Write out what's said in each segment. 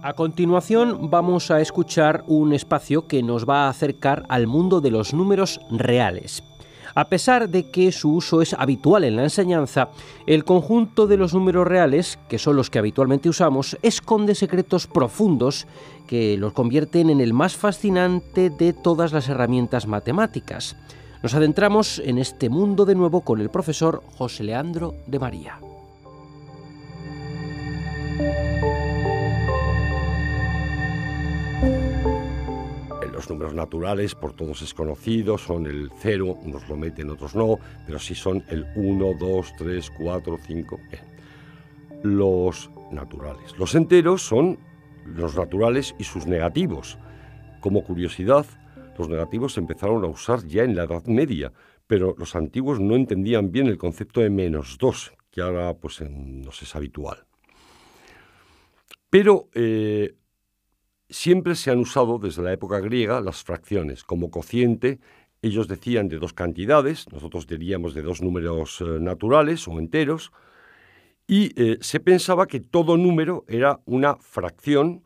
A continuación vamos a escuchar un espacio que nos va a acercar al mundo de los números reales. A pesar de que su uso es habitual en la enseñanza, el conjunto de los números reales, que son los que habitualmente usamos, esconde secretos profundos que los convierten en el más fascinante de todas las herramientas matemáticas. Nos adentramos en este mundo de nuevo con el profesor José Leandro de María. Los números naturales, por todos es conocido, son el 0, unos lo meten, otros no, pero sí son el 1, 2, 3, 4, 5. Los naturales. Los enteros son los naturales y sus negativos. Como curiosidad, los negativos se empezaron a usar ya en la Edad Media, pero los antiguos no entendían bien el concepto de -2, que ahora pues nos es habitual. Pero siempre se han usado desde la época griega las fracciones. Como cociente, ellos decían de dos cantidades, nosotros diríamos de dos números naturales o enteros, y se pensaba que todo número era una fracción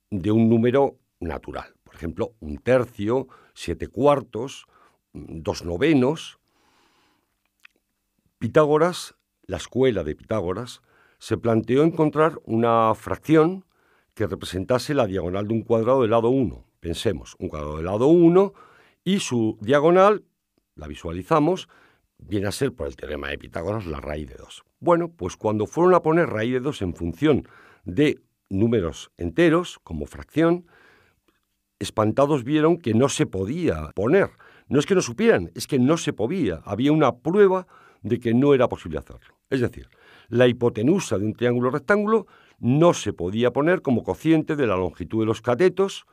de un número natural. Por ejemplo, 1/3, 7/4, 2/9. Pitágoras, la escuela de Pitágoras, se planteó encontrar una fracción que representase la diagonal de un cuadrado del lado 1. Pensemos, un cuadrado del lado 1 y su diagonal, la visualizamos, viene a ser por el teorema de Pitágoras la raíz de 2. Bueno, pues cuando fueron a poner raíz de 2 en función de números enteros, como fracción, espantados vieron que no se podía poner. No es que no supieran, es que no se podía. Había una prueba de que no era posible hacerlo. Es decir, la hipotenusa de un triángulo rectángulo no se podía poner como cociente de la longitud de los catetos.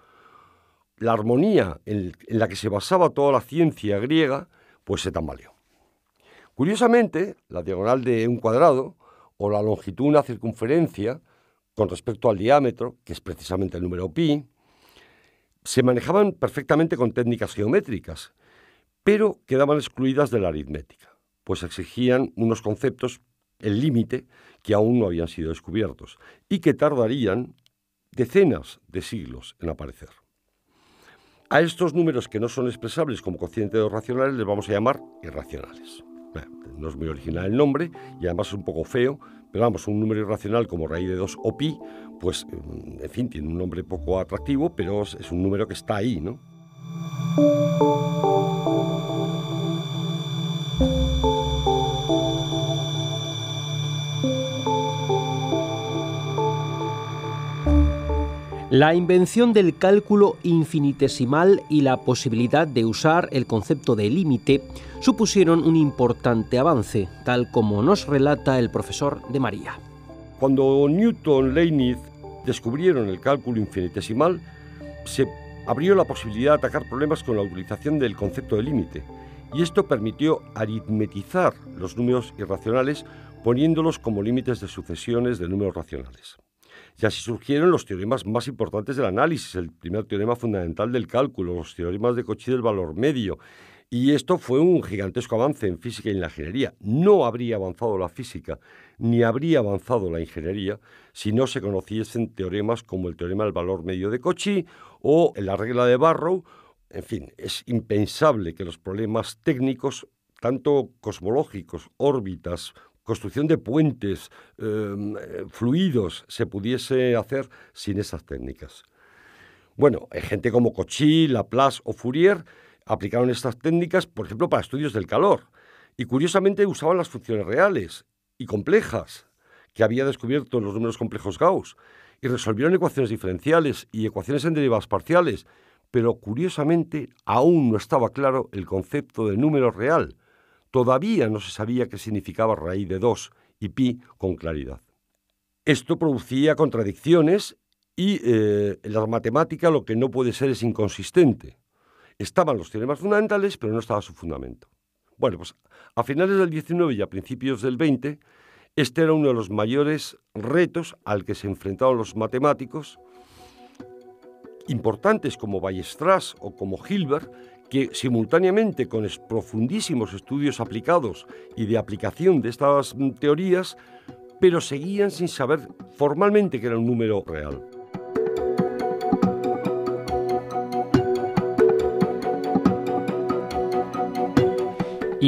La armonía en la que se basaba toda la ciencia griega, pues se tambaleó. Curiosamente, la diagonal de un cuadrado o la longitud de una circunferencia con respecto al diámetro, que es precisamente el número pi, se manejaban perfectamente con técnicas geométricas, pero quedaban excluidas de la aritmética, pues exigían unos conceptos, el límite, que aún no habían sido descubiertos y que tardarían decenas de siglos en aparecer. A estos números que no son expresables como cocientes de racionales les vamos a llamar irracionales. No es muy original el nombre y además es un poco feo, pero vamos, un número irracional como raíz de 2 o pi, pues, en fin, tiene un nombre poco atractivo, pero es un número que está ahí, ¿no? La invención del cálculo infinitesimal y la posibilidad de usar el concepto de límite supusieron un importante avance, tal como nos relata el profesor de María. Cuando Newton, Leibniz descubrieron el cálculo infinitesimal, se abrió la posibilidad de atacar problemas con la utilización del concepto de límite, y esto permitió aritmetizar los números irracionales poniéndolos como límites de sucesiones de números racionales. Y así surgieron los teoremas más importantes del análisis, el primer teorema fundamental del cálculo, los teoremas de Cauchy del valor medio. Y esto fue un gigantesco avance en física y en la ingeniería. No habría avanzado la física ni habría avanzado la ingeniería si no se conociesen teoremas como el teorema del valor medio de Cauchy o la regla de Barrow. En fin, es impensable que los problemas técnicos, tanto cosmológicos, órbitas, construcción de puentes, fluidos, se pudiese hacer sin esas técnicas. Bueno, gente como Cauchy, Laplace o Fourier aplicaron estas técnicas, por ejemplo, para estudios del calor. Y curiosamente usaban las funciones reales y complejas que había descubierto en los números complejos Gauss. Y resolvieron ecuaciones diferenciales y ecuaciones en derivadas parciales. Pero curiosamente aún no estaba claro el concepto de número real. Todavía no se sabía qué significaba raíz de 2 y pi con claridad. Esto producía contradicciones y en la matemática lo que no puede ser es inconsistente. Estaban los teoremas fundamentales, pero no estaba su fundamento. Bueno, pues a finales del 19 y a principios del 20, este era uno de los mayores retos al que se enfrentaban los matemáticos importantes como Weierstrass o como Hilbert, que simultáneamente con profundísimos estudios aplicados y de aplicación de estas teorías, pero seguían sin saber formalmente que era un número real.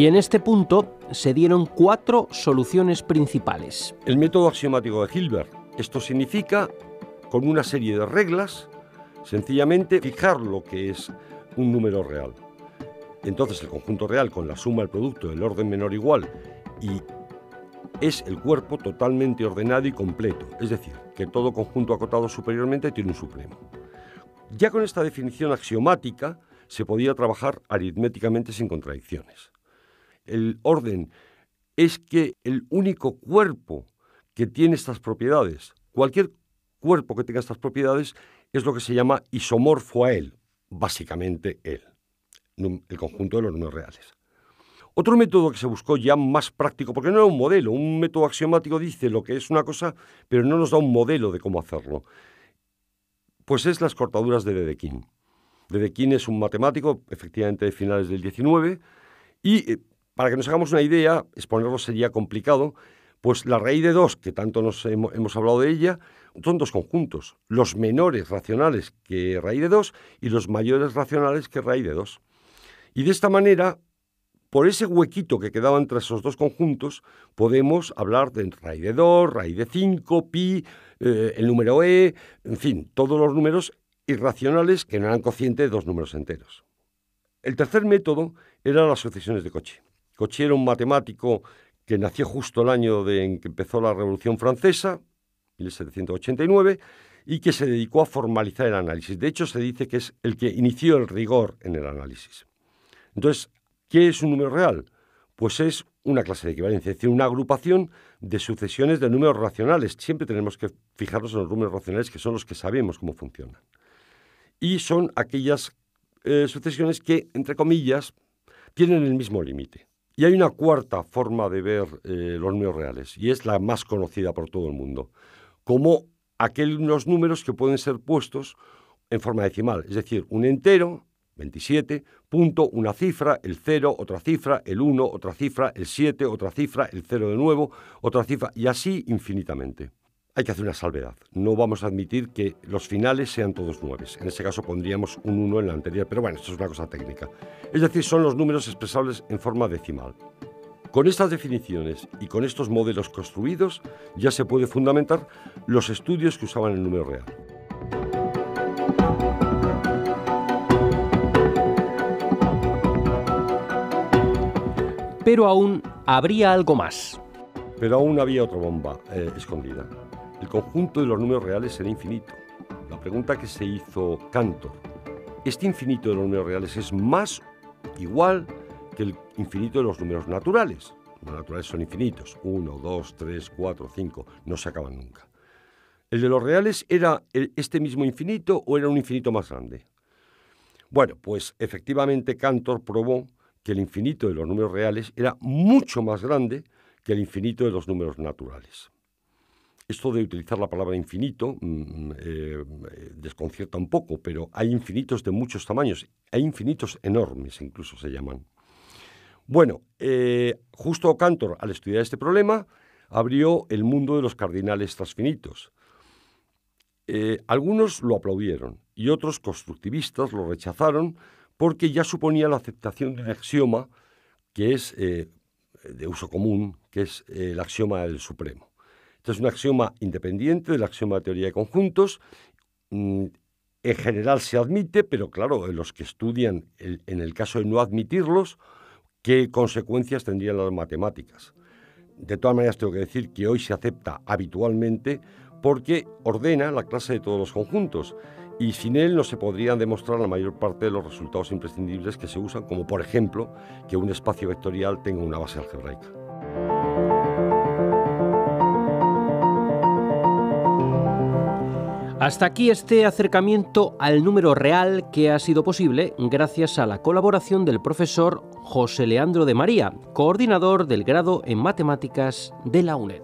Y en este punto se dieron 4 soluciones principales. El método axiomático de Hilbert. Esto significa, con una serie de reglas, sencillamente fijar lo que es un número real. Entonces el conjunto real con la suma del producto del orden menor o igual y es el cuerpo totalmente ordenado y completo, es decir, que todo conjunto acotado superiormente tiene un supremo. Ya con esta definición axiomática se podía trabajar aritméticamente sin contradicciones. El orden es que el único cuerpo que tiene estas propiedades, cualquier cuerpo que tenga estas propiedades, es lo que se llama isomorfo a él, básicamente él, el conjunto de los números reales. Otro método que se buscó ya más práctico, porque no era un modelo, un método axiomático dice lo que es una cosa, pero no nos da un modelo de cómo hacerlo, pues es las cortaduras de Dedekind. Dedekind es un matemático, efectivamente de finales del 19, y para que nos hagamos una idea, exponerlo sería complicado, pues la raíz de 2, que tanto hemos hablado de ella, son 2 conjuntos, los menores racionales que raíz de 2 y los mayores racionales que raíz de 2. Y de esta manera, por ese huequito que quedaba entre esos 2 conjuntos, podemos hablar de raíz de 2, raíz de 5, pi, el número e, en fin, todos los números irracionales que no eran cociente de 2 números enteros. El tercer método eran las sucesiones de Cauchy. Cauchy era un matemático que nació justo el año en que empezó la Revolución Francesa, 1789, y que se dedicó a formalizar el análisis. De hecho, se dice que es el que inició el rigor en el análisis. Entonces, ¿qué es un número real? Pues es una clase de equivalencia, es decir, una agrupación de sucesiones de números racionales. Siempre tenemos que fijarnos en los números racionales, que son los que sabemos cómo funcionan. Y son aquellas sucesiones que, entre comillas, tienen el mismo límite. Y hay una cuarta forma de ver los números reales, y es la más conocida por todo el mundo, como aquellos números que pueden ser puestos en forma decimal, es decir, un entero, 27, punto, una cifra, el 0, otra cifra, el 1, otra cifra, el 7, otra cifra, el 0 de nuevo, otra cifra, y así infinitamente. Hay que hacer una salvedad. No vamos a admitir que los finales sean todos 9. En ese caso pondríamos un 1 en la anterior, pero bueno, esto es una cosa técnica. Es decir, son los números expresables en forma decimal. Con estas definiciones y con estos modelos construidos ya se puede fundamentar los estudios que usaban el número real. Pero aún habría algo más. Pero aún había otra bomba escondida. El conjunto de los números reales era infinito. La pregunta que se hizo Cantor, ¿este infinito de los números reales es más igual que el infinito de los números naturales? Los naturales son infinitos, 1, 2, 3, 4, 5, no se acaban nunca. ¿El de los reales era este mismo infinito o era un infinito más grande? Bueno, pues efectivamente Cantor probó que el infinito de los números reales era mucho más grande que el infinito de los números naturales. Esto de utilizar la palabra infinito desconcierta un poco, pero hay infinitos de muchos tamaños, hay infinitos enormes incluso se llaman. Bueno, justo Cantor, al estudiar este problema, abrió el mundo de los cardinales transfinitos. Algunos lo aplaudieron y otros constructivistas lo rechazaron porque ya suponía la aceptación de un axioma que es de uso común, que es el axioma del supremo. Este es un axioma independiente del axioma de teoría de conjuntos. En general se admite, pero claro, los que estudian, en el caso de no admitirlos, ¿qué consecuencias tendrían las matemáticas? De todas maneras, tengo que decir que hoy se acepta habitualmente porque ordena la clase de todos los conjuntos y sin él no se podrían demostrar la mayor parte de los resultados imprescindibles que se usan, como por ejemplo que un espacio vectorial tenga una base algebraica. Hasta aquí este acercamiento al número real que ha sido posible gracias a la colaboración del profesor José Leandro de María, coordinador del grado en Matemáticas de la UNED.